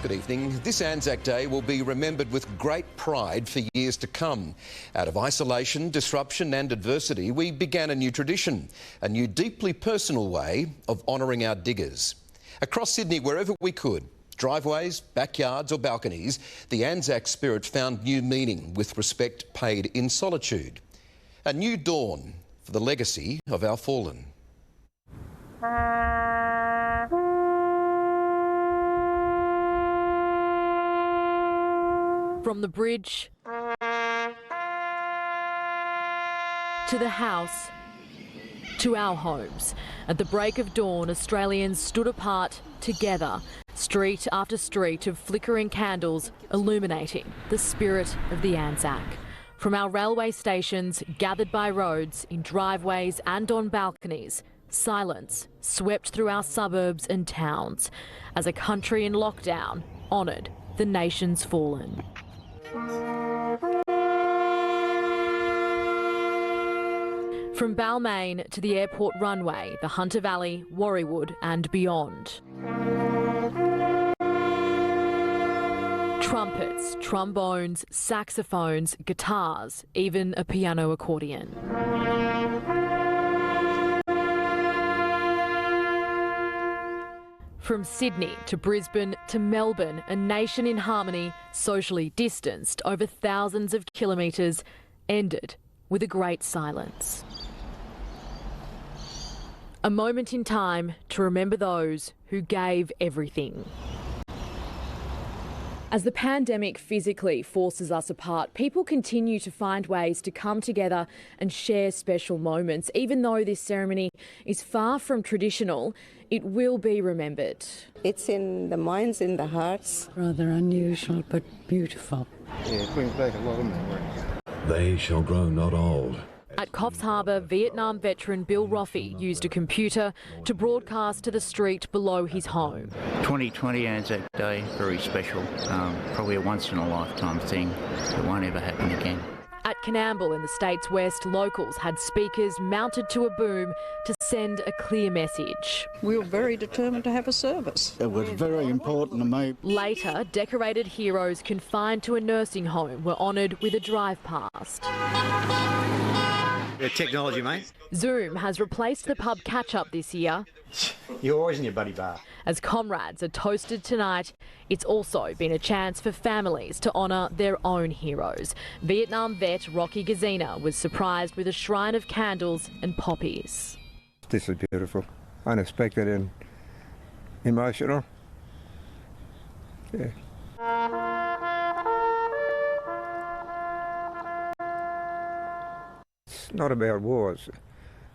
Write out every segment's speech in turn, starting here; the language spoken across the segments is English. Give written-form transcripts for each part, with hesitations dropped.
Good evening. This Anzac Day will be remembered with great pride for years to come. Out of isolation, disruption and adversity, we began a new tradition, a new deeply personal way of honouring our diggers. Across Sydney, wherever we could, driveways, backyards or balconies, the Anzac spirit found new meaning with respect paid in solitude. A new dawn for the legacy of our fallen. From the bridge to the house to our homes. At the break of dawn, Australians stood apart together, street after street of flickering candles illuminating the spirit of the Anzac. From our railway stations, gathered by roads, in driveways and on balconies, silence swept through our suburbs and towns as a country in lockdown honoured the nation's fallen. From Balmain to the airport runway, the Hunter Valley, Warriewood and beyond. Trumpets, trombones, saxophones, guitars, even a piano accordion. From Sydney to Brisbane to Melbourne, a nation in harmony, socially distanced over thousands of kilometres, ended with a great silence. A moment in time to remember those who gave everything. As the pandemic physically forces us apart, people continue to find ways to come together and share special moments. Even though this ceremony is far from traditional, it will be remembered. It's in the minds, in the hearts. Rather unusual, but beautiful. Yeah, it brings back a lot of memories. They shall grow not old. At Coffs Harbour, Vietnam veteran Bill Roffey used a computer to broadcast to the street below his home. 2020 Anzac Day, very special, probably a once-in-a-lifetime thing that won't ever happen again. At Canamble in the state's west, locals had speakers mounted to a boom to send a clear message. We were very determined to have a service. It was very important to me. Later, decorated heroes confined to a nursing home were honoured with a drive past. Technology, mate. Zoom has replaced the pub catch-up this year. You're always in your buddy bar. As comrades are toasted tonight, it's also been a chance for families to honour their own heroes. Vietnam vet Rocky Gazina was surprised with a shrine of candles and poppies. This is beautiful, unexpected and emotional. Yeah. It's not about wars,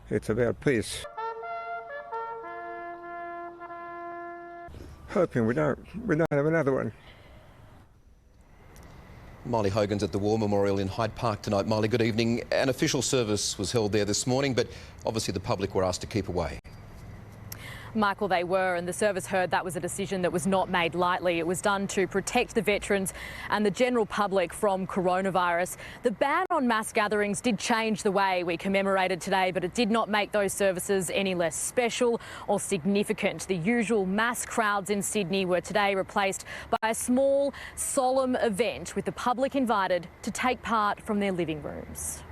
it's about peace. Hoping we don't have another one. Miley Hogan's at the War Memorial in Hyde Park tonight. Miley, good evening. An official service was held there this morning, but obviously the public were asked to keep away. Michael, they were, and the service heard that was a decision that was not made lightly. It was done to protect the veterans and the general public from coronavirus. The ban on mass gatherings did change the way we commemorated today, but it did not make those services any less special or significant. The usual mass crowds in Sydney were today replaced by a small, solemn event with the public invited to take part from their living rooms.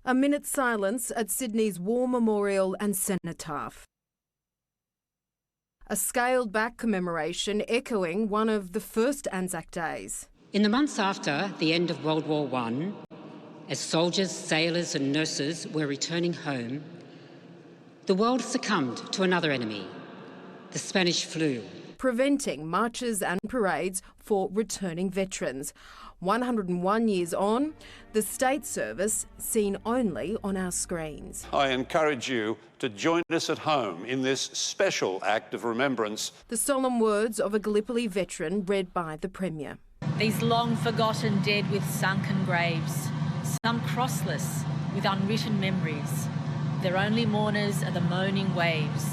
A minute's silence at Sydney's War Memorial and Cenotaph. A scaled-back commemoration echoing one of the first Anzac Days. In the months after the end of World War I, as soldiers, sailors and nurses were returning home, the world succumbed to another enemy, the Spanish flu. Preventing marches and parades for returning veterans. 101 years on, the state service seen only on our screens. I encourage you to join us at home in this special act of remembrance. The solemn words of a Gallipoli veteran read by the Premier. These long forgotten dead with sunken graves, some crossless with unwritten memories. Their only mourners are the moaning waves.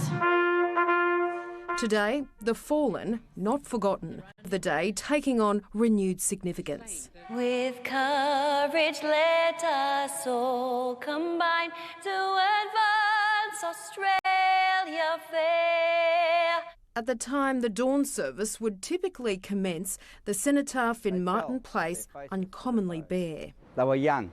Today, the fallen, not forgotten. The day taking on renewed significance. With courage, let us all combine to advance Australia fair. At the time, the dawn service would typically commence, the cenotaph in Martin Place uncommonly bare. They were young,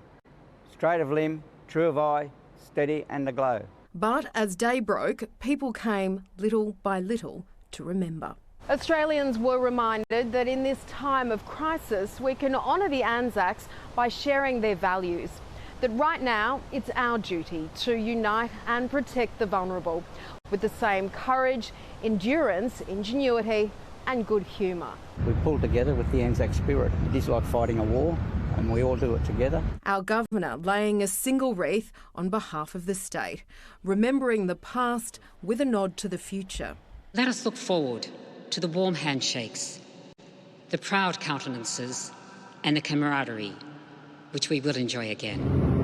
straight of limb, true of eye, steady and aglow. But as day broke, people came little by little to remember. Australians were reminded that in this time of crisis, we can honour the Anzacs by sharing their values. That right now, it's our duty to unite and protect the vulnerable with the same courage, endurance, ingenuity and good humour. We pull together with the Anzac spirit. It is like fighting a war and we all do it together. Our Governor laying a single wreath on behalf of the state, remembering the past with a nod to the future. Let us look forward to the warm handshakes, the proud countenances and the camaraderie, which we will enjoy again.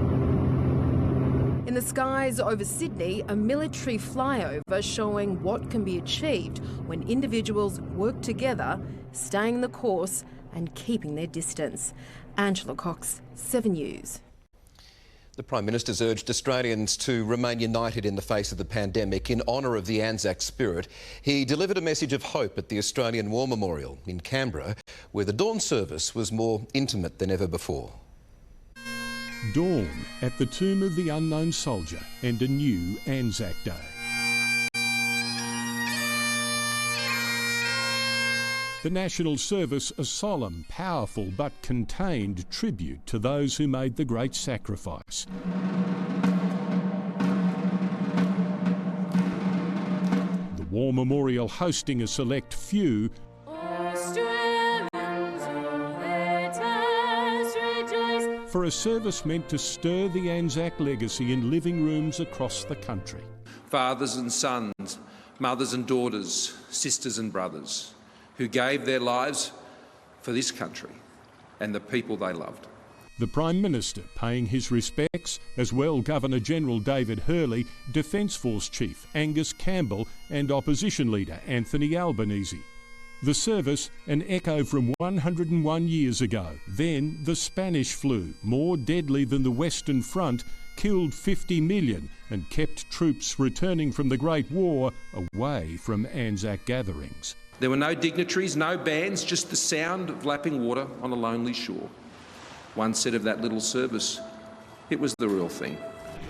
In the skies over Sydney, a military flyover showing what can be achieved when individuals work together, staying the course and keeping their distance. Angela Cox, 7 News. The Prime Minister's urged Australians to remain united in the face of the pandemic in honour of the Anzac spirit. He delivered a message of hope at the Australian War Memorial in Canberra, where the dawn service was more intimate than ever before. Dawn at the tomb of the unknown soldier and a new Anzac Day. The National Service, a solemn, powerful but contained tribute to those who made the great sacrifice. The War Memorial hosting a select few for a service meant to stir the Anzac legacy in living rooms across the country. Fathers and sons, mothers and daughters, sisters and brothers, who gave their lives for this country and the people they loved. The Prime Minister paying his respects, as well Governor-General David Hurley, Defence Force Chief Angus Campbell and Opposition Leader Anthony Albanese. The service, an echo from 101 years ago. Then the Spanish flu, more deadly than the Western Front, killed 50 million and kept troops returning from the Great War away from Anzac gatherings. There were no dignitaries, no bands, just the sound of lapping water on a lonely shore. One said of that little service, it was the real thing.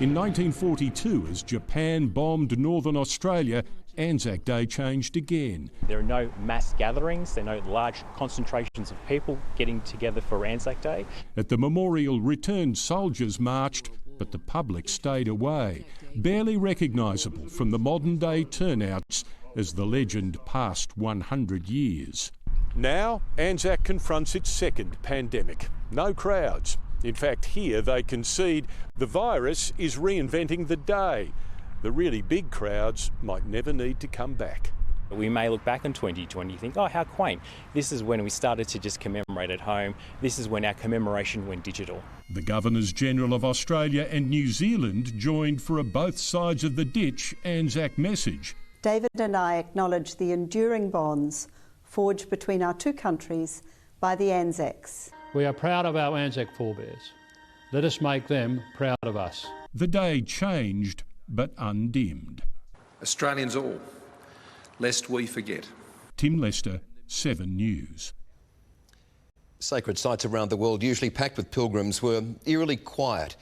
In 1942, as Japan bombed Northern Australia, Anzac Day changed again. There are no mass gatherings, there are no large concentrations of people getting together for Anzac Day. At the memorial, returned soldiers marched, but the public stayed away, barely recognisable from the modern-day turnouts as the legend passed 100 years. Now, Anzac confronts its second pandemic. No crowds. In fact, here they concede the virus is reinventing the day. The really big crowds might never need to come back. We may look back on 2020 and think, oh, how quaint. This is when we started to just commemorate at home. This is when our commemoration went digital. The Governors-General of Australia and New Zealand joined for a both sides of the ditch Anzac message. David and I acknowledge the enduring bonds forged between our two countries by the Anzacs. We are proud of our Anzac forebears. Let us make them proud of us. The day changed, but undimmed. Australians all, lest we forget. Tim Lester, 7 News. Sacred sites around the world, usually packed with pilgrims, were eerily quiet